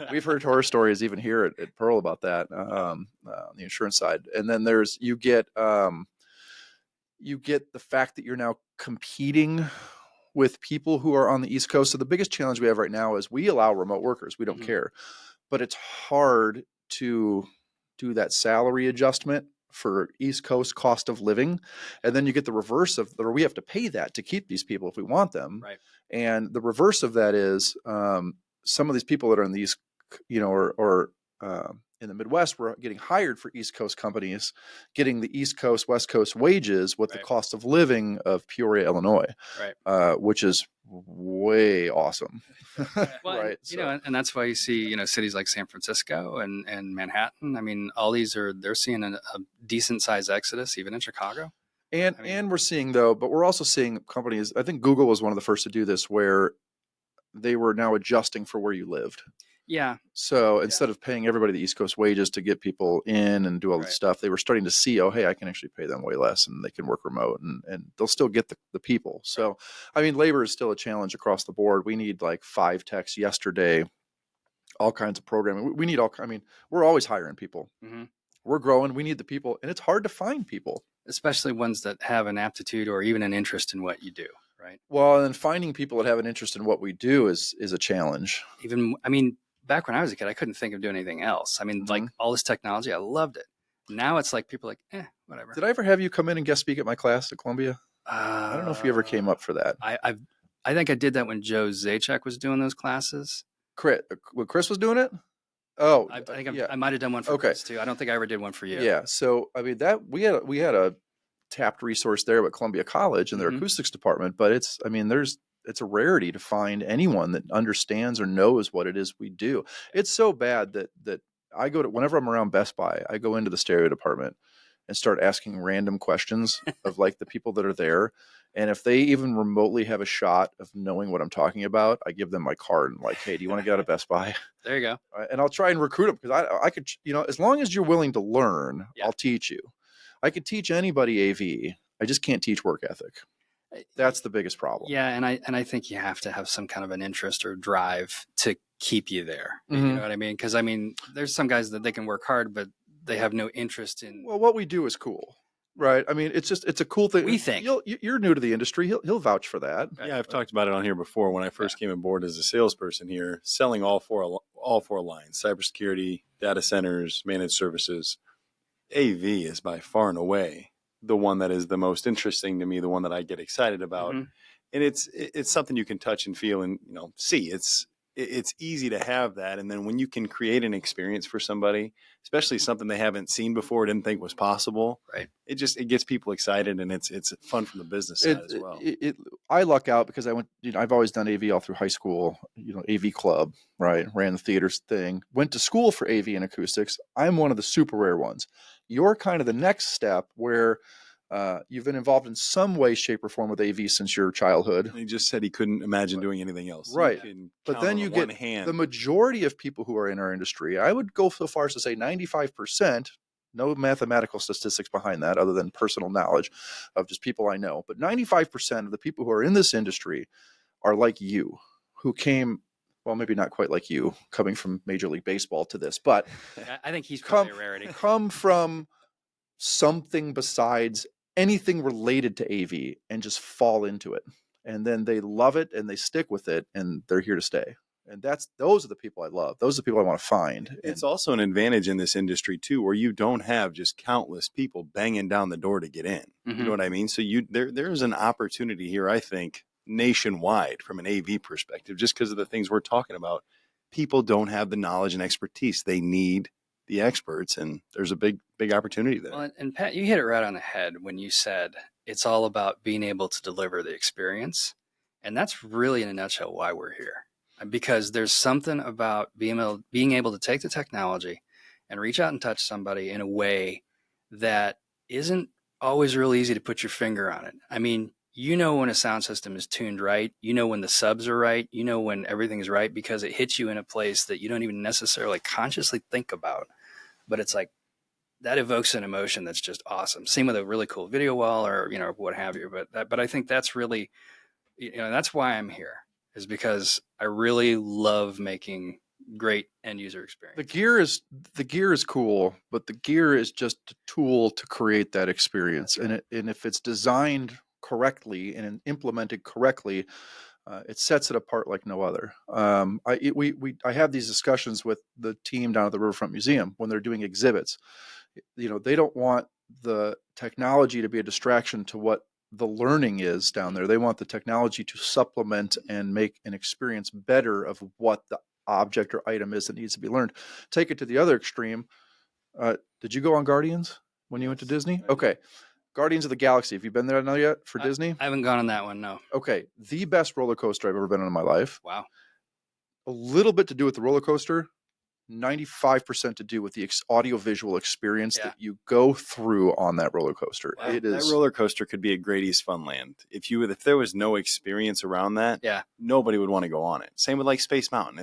B: We've heard horror stories even here at Pearl about that on the insurance side. And then you get the fact that you're now competing with people who are on the East Coast. So the biggest challenge we have right now is we allow remote workers. We don't care, but it's hard to do that salary adjustment for East Coast cost of living, and then you get the reverse of, or we have to pay that to keep these people if we want them.
D: Right.
B: And the reverse of that is some of these people that are in these, or in the Midwest, we're getting hired for East Coast companies, getting the East Coast, West Coast wages with the cost of living of Peoria, Illinois, which is way awesome.
D: Well,
B: right.
D: And that's why you see, cities like San Francisco and Manhattan. I mean, all these they're seeing a decent size exodus, even in Chicago.
B: And we're seeing but we're also seeing companies, I think Google was one of the first to do this, where they were now adjusting for where you lived.
D: Yeah.
B: So instead of paying everybody the East Coast wages to get people in and do all this stuff, they were starting to see, oh, hey, I can actually pay them way less and they can work remote and they'll still get the people. So, I mean, labor is still a challenge across the board. We need like 5 techs yesterday, all kinds of programming. We need we're always hiring people.
D: Mm-hmm.
B: We're growing. We need the people, and it's hard to find people.
D: Especially ones that have an aptitude or even an interest in what you do, right?
B: Well, and then finding people that have an interest in what we do is a challenge.
D: Back when I was a kid, I couldn't think of doing anything else. Like all this technology, I loved it. Now it's like people are like, whatever.
B: Did I ever have you come in and guest speak at my class at Columbia? I don't know if you ever came up for that.
D: I think I did that when Joe Zajac was doing those classes.
B: When Chris was doing it? Oh,
D: I think I might have done one for Chris too. I don't think I ever did one for you.
B: Yeah. So that we had a tapped resource there at Columbia College in their acoustics department, but it's a rarity to find anyone that understands or knows what it is we do. It's so bad that I go to, whenever I'm around Best Buy, I go into the stereo department and start asking random questions of like the people that are there. And if they even remotely have a shot of knowing what I'm talking about, I give them my card and like, hey, do you want to get out of Best Buy?
D: There you go.
B: And I'll try and recruit them because I could, as long as you're willing to learn, I'll teach you. I could teach anybody AV. I just can't teach work ethic. That's the biggest problem.
D: Yeah, and I think you have to have some kind of an interest or drive to keep you there. You know what I mean? Because there's some guys that they can work hard, but they have no interest in.
B: Well, what we do is cool. Right. I mean, it's a cool thing.
D: We think
B: you're new to the industry. He'll vouch for that.
C: Yeah, I've talked about it on here before. When I first came aboard as a salesperson here, selling all four lines: cybersecurity, data centers, managed services. AV is by far and away the one that is the most interesting to me, the one that I get excited about, and it's something you can touch and feel and see. It's easy to have that, and then when you can create an experience for somebody, especially something they haven't seen before, didn't think was possible,
D: right? It
C: gets people excited, and it's fun from the business side as well.
B: I luck out because I went. I've always done AV all through high school. AV club, right? Ran the theaters thing. Went to school for AV and acoustics. I'm one of the super rare ones. You're kind of the next step where. You've been involved in some way, shape, or form with AV since your childhood.
C: He just said he couldn't imagine doing anything else.
B: Right. But then you get the majority of people who are in our industry. I would go so far as to say 95%, no mathematical statistics behind that other than personal knowledge of just people I know. But 95% of the people who are in this industry are like you, who came, well, maybe not quite like you, coming from Major League Baseball to this, but
D: I think he's probably a rarity.
B: Come from something besides anything related to AV and just fall into it. And then they love it and they stick with it and they're here to stay. And those are the people I love. Those are the people I want to find.
C: It's also an advantage in this industry too, where you don't have just countless people banging down the door to get in. You know what I mean? So there's an opportunity here, I think, nationwide from an AV perspective, just because of the things we're talking about. People don't have the knowledge and expertise. They need the experts, and there's a big opportunity there.
D: Well, and Pat, you hit it right on the head when you said it's all about being able to deliver the experience. And that's really in a nutshell why we're here. Because there's something about being able to take the technology and reach out and touch somebody in a way that isn't always real easy to put your finger on it. I mean, when a sound system is tuned right, when the subs are right, when everything is right, because it hits you in a place that you don't even necessarily consciously think about. But it's like that evokes an emotion that's just awesome. Same with a really cool video wall or, what have you. But I think that's really, that's why I'm here, is because I really love making great end user experience.
B: The gear is cool, but the gear is just a tool to create that experience. And if it's designed correctly and implemented correctly, it sets it apart like no other. I have these discussions with the team down at the Riverfront Museum when they're doing exhibits. They don't want the technology to be a distraction to what the learning is down there. They want the technology to supplement and make an experience better of what the object or item is that needs to be learned. Take it to the other extreme. Did you go on Guardians when you went to Disney? Okay. Guardians of the Galaxy. Have you been there now yet for Disney?
D: I haven't gone on that one, no.
B: Okay. The best roller coaster I've ever been on in my life.
D: Wow.
B: A little bit to do with the roller coaster, 95% to do with the audio-visual experience that you go through on that roller coaster.
C: Wow. That roller coaster could be a Great East Funland. If there was no experience around that, nobody would want to go on it. Same with like Space Mountain.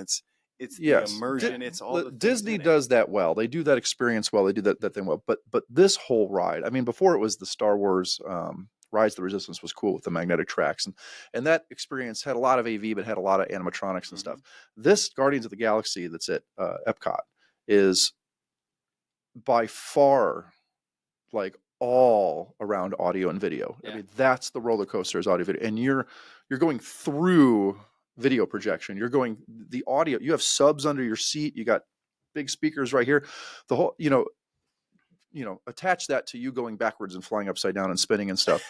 C: It's the immersion. It's all the
B: Disney does that well. They do that experience well. They do that thing well. But this whole ride, I mean, before it was the Star Wars Rise of the Resistance was cool with the magnetic tracks, and that experience had a lot of AV, but had a lot of animatronics and stuff. This Guardians of the Galaxy that's at Epcot is by far like all around audio and video. I mean, that's the roller coaster is audio video, and you're going through video projection. You're going the audio. You have subs under your seat. You got big speakers right here. The whole, attach that to you going backwards and flying upside down and spinning and stuff.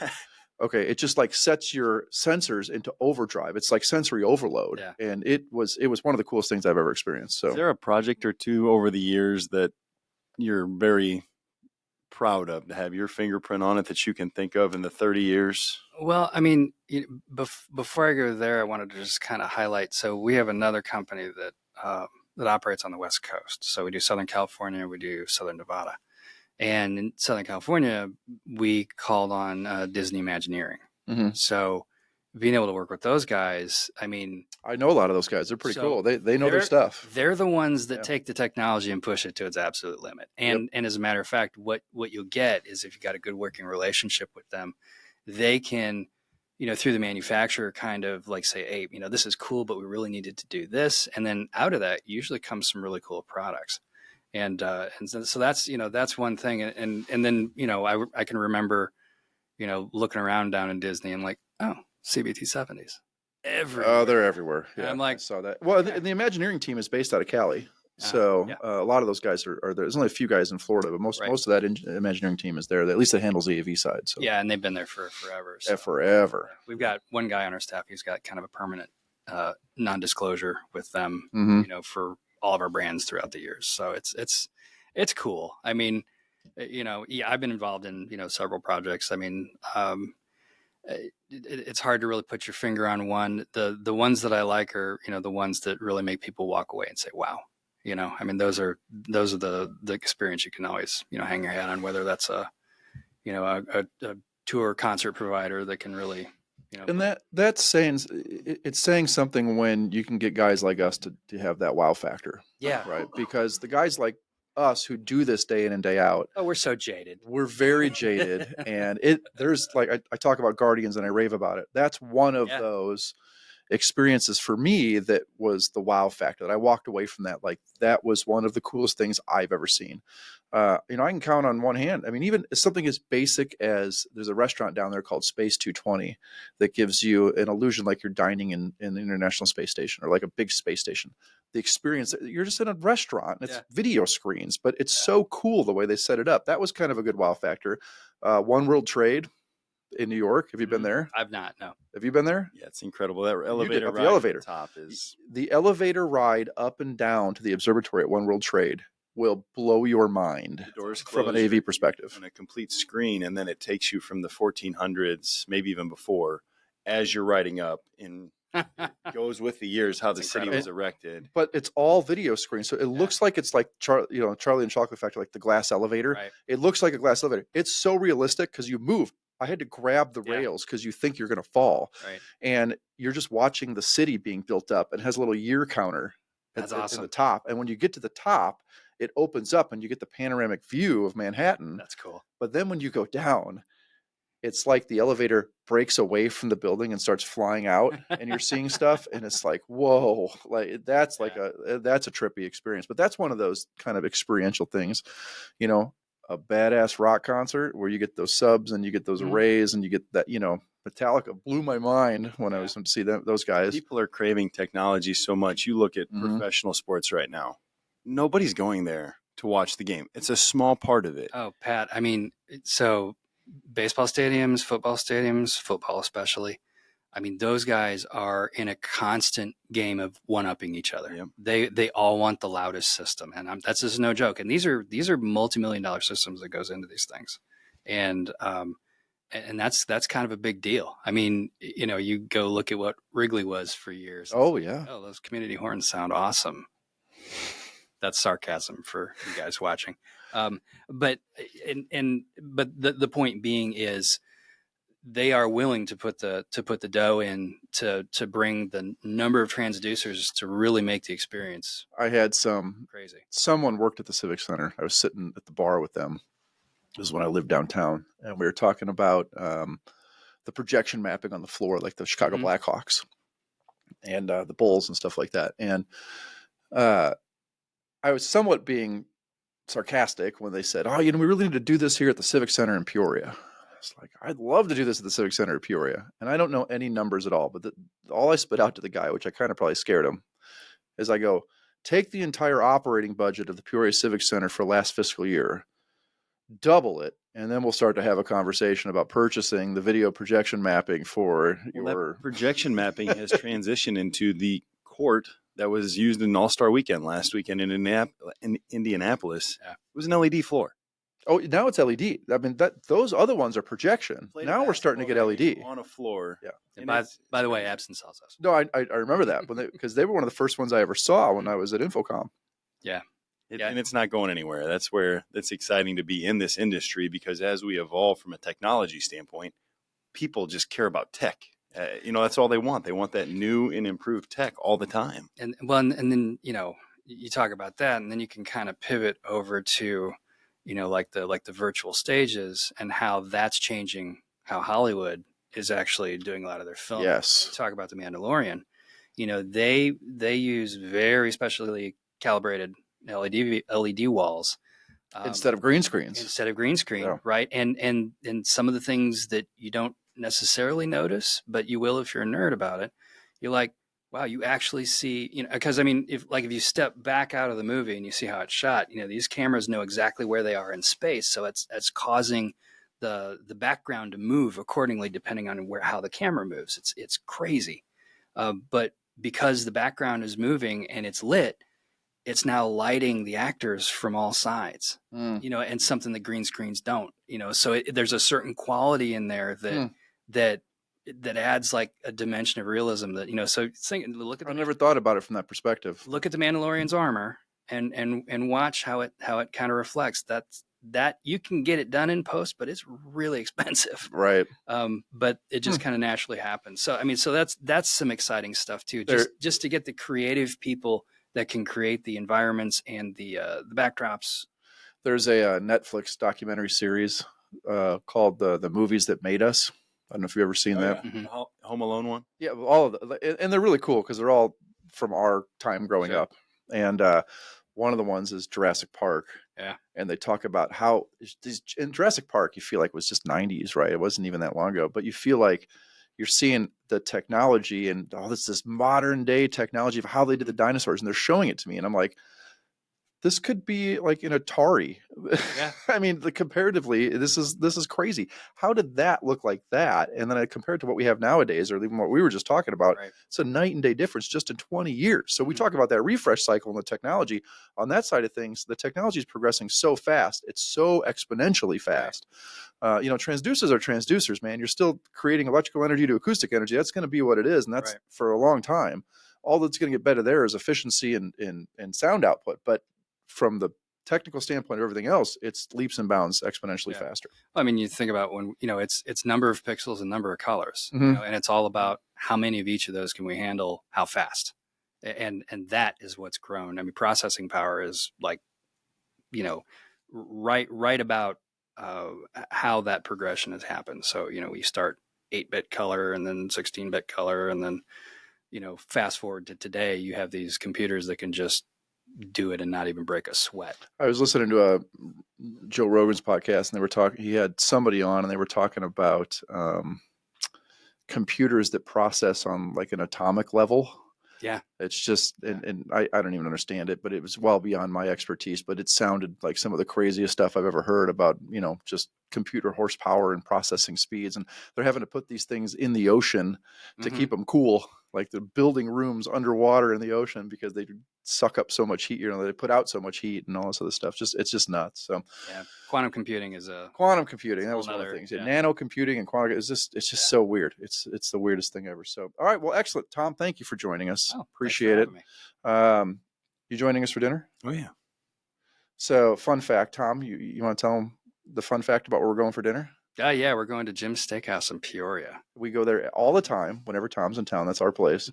B: Okay, it just like sets your sensors into overdrive. It's like sensory overload, and it was one of the coolest things I've ever experienced. So,
C: is there a project or two over the years that you're very proud of to have your fingerprint on it that you can think of in the 30 years?
D: Well, I mean, before I go there, I wanted to just kind of highlight. So we have another company that operates on the West Coast. So we do Southern California, we do Southern Nevada. And in Southern California, we called on Disney Imagineering. So being able to work with those guys, I mean,
B: I know a lot of those guys. They're pretty cool. They know their stuff.
D: They're the ones that take the technology and push it to its absolute limit. And as a matter of fact, what you'll get is if you've got a good working relationship with them, they can, through the manufacturer kind of like say, hey, this is cool, but we really needed to do this. And then out of that usually comes some really cool products. And so that's one thing. And then, I can remember, looking around down in Disney and like, oh, CBT 70s. Everywhere.
B: Oh, they're everywhere. Yeah,
D: I'm like,
B: I saw that. Well, the Imagineering team is based out of Cali. So a lot of those guys are there. There's only a few guys in Florida, but most of that Imagineering team is there. At least that handles the AV side. So
D: yeah, and they've been there for forever. So.
B: Forever.
D: We've got one guy on our staff who's got kind of a permanent non-disclosure with them, for all of our brands throughout the years. So it's cool. I mean, I've been involved in several projects. I mean, it's hard to really put your finger on one. The ones that I like are the ones that really make people walk away and say, wow. I mean, those are the experience you can always hang your hat on, whether that's a tour concert provider that can really
B: and that's saying something when you can get guys like us to have that wow factor.
D: Yeah.
B: Right. Because the guys like us who do this day in and day out.
D: Oh, we're so jaded.
B: We're very jaded. And there's like, I talk about Guardians and I rave about it. That's one of those experiences for me that was the wow factor that I walked away from that. Like that was one of the coolest things I've ever seen. I can count on one hand. I mean, even something as basic as there's a restaurant down there called Space 220 that gives you an illusion like you're dining in the International Space Station or like a big space station. The experience, you're just in a restaurant. It's video screens, but it's so cool the way they set it up. That was kind of a good wow factor. One World Trade in New York. Have you been there?
D: I've not. No.
B: Have you been there?
C: Yeah, it's incredible. That elevator ride
B: the elevator
C: at the top is
B: the elevator ride up and down to the observatory at One World Trade will blow your mind from an AV perspective.
C: On a complete screen, and then it takes you from the 1400s, maybe even before, as you're riding up in. Goes with the years how the city was erected,
B: but it's all video screen, so it looks like it's like Charlie and Chocolate Factory, like the glass elevator.
D: Right.
B: It looks like a glass elevator. It's so realistic because you move. I had to grab the rails because you think you're going to fall, and you're just watching the city being built up, and it has a little year counter.
D: That's awesome.
B: At the top, and when you get to the top, it opens up, and you get the panoramic view of Manhattan.
D: That's cool.
B: But then when you go down, it's like the elevator breaks away from the building and starts flying out and you're seeing stuff and it's like, whoa, like that's that's a trippy experience. But that's one of those kind of experiential things, a badass rock concert where you get those subs and you get those arrays and you get that, Metallica blew my mind when I was to see those guys.
C: People are craving technology so much. You look at professional sports right now. Nobody's going there to watch the game. It's a small part of it.
D: Oh, Pat, I mean, so baseball stadiums, football especially, I mean, those guys are in a constant game of one-upping each other.
C: Yep.
D: They all want the loudest system, and that's just no joke. And these are multi-million-dollar systems that goes into these things, and that's kind of a big deal. I mean, you know, you go look at what Wrigley was for years.
B: Oh yeah.
D: Oh, those community horns sound awesome. That's sarcasm for you guys watching. But the point being is they are willing to put the dough in to bring the number of transducers to really make the experience
B: I had
D: crazy.
B: someone worked at the Civic Center. I was sitting at the bar with them. This is when I lived downtown, and we were talking about the projection mapping on the floor, like the Chicago Blackhawks and the Bulls and stuff like that. And I was somewhat being sarcastic when they said, "Oh, you know, we really need to do this here at the Civic Center in Peoria." It's like, I'd love to do this at the Civic Center in Peoria. And I don't know any numbers at all, but all I spit out to the guy, which I kind of probably scared him, is I go, take the entire operating budget of the Peoria Civic Center for last fiscal year, double it, and then we'll start to have a conversation about purchasing the video projection mapping for your...
C: That projection mapping has transitioned into the court that was used in All-Star Weekend last weekend in Indianapolis.
D: Yeah.
C: It was an LED floor.
B: Oh, now it's LED. I mean, those other ones are projection. Now we're starting to get LED
C: on a floor.
B: Yeah.
D: And by the way, Epson sells us.
B: No, I remember that because they were one of the first ones I ever saw when I was at Infocom.
D: Yeah.
C: And it's not going anywhere. That's where it's exciting to be in this industry, because as we evolve from a technology standpoint, people just care about tech. You know, that's all they want. They want that new and improved tech all the time.
D: And then, you know, you talk about that, and then you can kind of pivot over to, you know, like the virtual stages and how that's changing how Hollywood is actually doing a lot of their film.
B: Yes.
D: Talk about The Mandalorian. You know, they use very specially calibrated LED walls
B: Instead of green screens.
D: Yeah. Right? And some of the things that you don't necessarily notice, but you will if you're a nerd about it. You're like, wow, you actually see, you know, because I mean, if you step back out of the movie and you see how it's shot, you know, these cameras know exactly where they are in space, so it's causing the background to move accordingly depending on how the camera moves. It's crazy, but because the background is moving and it's lit, it's now lighting the actors from all sides, you know, and something that green screens don't, you know. So there's a certain quality in there that adds like a dimension of realism that, you know. So look at.
B: I never thought about it from that perspective.
D: Look at the Mandalorian's armor and watch how it kind of reflects that you can get it done in post, but it's really expensive.
B: Right.
D: But it just kind of naturally happens. So I mean, so that's some exciting stuff too. Just to get the creative people that can create the environments and the backdrops.
B: There's a Netflix documentary series called the Movies That Made Us. I don't know if you've ever seen that.
C: Yeah. Mm-hmm. Home Alone one.
B: Yeah, all of them, and they're really cool because they're all from our time growing up. And one of the ones is Jurassic Park.
D: Yeah, and
B: they talk about how in Jurassic Park you feel like it was just 90s, right? It wasn't even that long ago, but you feel like you're seeing the technology and this modern day technology of how they did the dinosaurs, and they're showing it to me, and I'm like, this could be like an Atari.
D: Yeah.
B: I mean, comparatively, this is crazy. How did that look like that? And then I compared to what we have nowadays, or even what we were just talking about, right. It's a night and day difference just in 20 years. So we talk about that refresh cycle and the technology on that side of things. The technology is progressing so fast. It's so exponentially fast. Right. You know, transducers are transducers, man. You're still creating electrical energy to acoustic energy. That's going to be what it is. And that's right. For a long time. All that's going to get better there is efficiency and sound output. But from the technical standpoint of everything else, it's leaps and bounds exponentially faster.
D: I mean, you think about when, you know, it's number of pixels and number of colors, you know, and it's all about how many of each of those can we handle, how fast. And that is what's grown. I mean, processing power is like, you know, right about how that progression has happened. So, you know, we start 8-bit color and then 16-bit color. And then, you know, fast forward to today, you have these computers that can just do it and not even break a sweat. I was listening to Joe Rogan's podcast, and they were talking. He had somebody on, and they were talking about computers that process on like an atomic level. Yeah.
B: It's just, and I don't even understand it, but it was well beyond my expertise, but it sounded like some of the craziest stuff I've ever heard about, just computer horsepower and processing speeds. And they're having to put these things in the ocean to keep them cool. Like they're building rooms underwater in the ocean because they suck up so much heat, they put out so much heat and all this other stuff. It's just nuts. So
D: yeah, quantum computing is
B: quantum computing. That was one of
D: another-
B: the things.
D: yeah.
B: Nano computing and quantum. It's just so weird. It's the weirdest thing ever. So, all right. Well, excellent. Tom, thank you for joining us.
D: Oh,
B: Appreciate it.
D: thanks for having me.
B: You joining us for dinner?
C: Oh yeah.
B: So, fun fact, Tom, you want to tell them the fun fact about where we're going for dinner?
D: Yeah, we're going to Jim's Steakhouse in Peoria.
B: We go there all the time. Whenever Tom's in town, that's our place.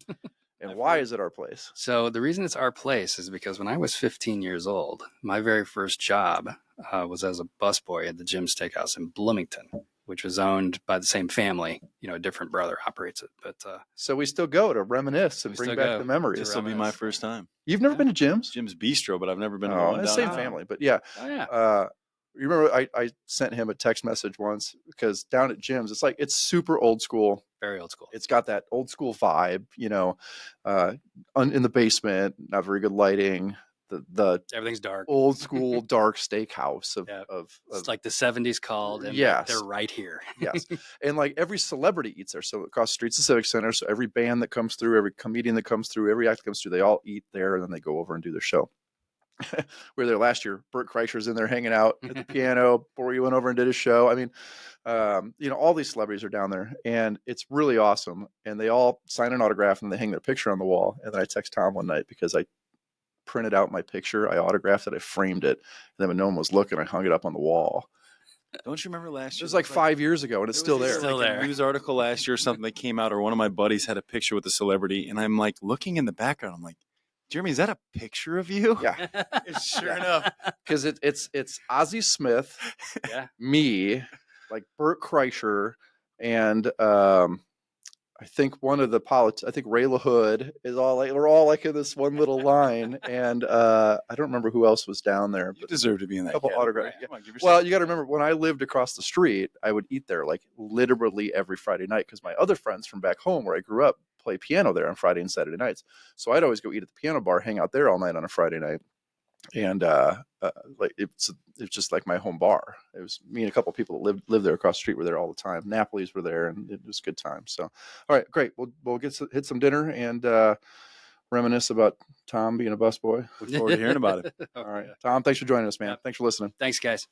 B: And why is it our place?
D: So the reason it's our place is because when I was 15 years old, my very first job was as a busboy at the Jim's Steakhouse in Bloomington, which was owned by the same family. A different brother operates it. But
B: So we still go to reminisce and
D: We
B: bring
D: still
B: back
D: go
B: the memories.
C: This will be my first time.
B: You've never been to Jim's?
C: Jim's Bistro, but I've never been to the
B: Oh,
C: one
B: it's
C: down.
B: same
C: there.
B: family, but yeah.
D: oh yeah,
B: You remember I sent him a text message once because down at Jim's, it's super old school.
D: very old school.
B: It's got that old school vibe, in the basement, not very good lighting, the
D: Everything's dark.
B: old school dark steakhouse of
D: It's like the 70s called, and
B: Yes.
D: they're right here.
B: yes. And like every celebrity eats there. So across the streets of Civic Center. So every band that comes through, every comedian that comes through, every act that comes through, they all eat there and then they go over and do their show. We were there last year. Bert Kreischer's in there hanging out at the piano before he went over and did his show. I mean, all these celebrities are down there and it's really awesome. And they all sign an autograph and they hang their picture on the wall. And then I text Tom one night because I printed out my picture. I autographed it. I framed it. And then when no one was looking, I hung it up on the wall.
C: Don't you remember last
B: It
C: year?
B: was like 5 years ago and it's still there.
D: Still
C: like
D: there.
C: A news article last year or something that came out, or one of my buddies had a picture with a celebrity, and I'm like looking in the background. I'm like, Jeremy, is that a picture of you?
B: Yeah.
C: Sure enough.
B: Because it's Ozzie Smith,
D: Yeah.
B: me, like Bert Kreischer, and I think one of the I think Ray LaHood is all like, we're all like in this one little line. And I don't remember who else was down there.
C: You deserve to be in that.
B: Couple
C: category.
B: autographs.
C: Come on, give yourself-
B: Well, you got to remember when I lived across the street, I would eat there like literally every Friday night because my other friends from back home where I grew up play piano there on Friday and Saturday nights. So I'd always go eat at the piano bar, hang out there all night on a Friday night. And like it's just like my home bar. It was me and a couple of people that lived there across the street were there all the time. Napoli's were there, and it was a good time. So, all right, great. We'll hit some dinner and reminisce about Tom being a busboy.
C: Look forward to hearing about it.
B: All right, Tom, thanks for joining us, man.
D: Yeah.
B: Thanks for listening.
D: Thanks, guys.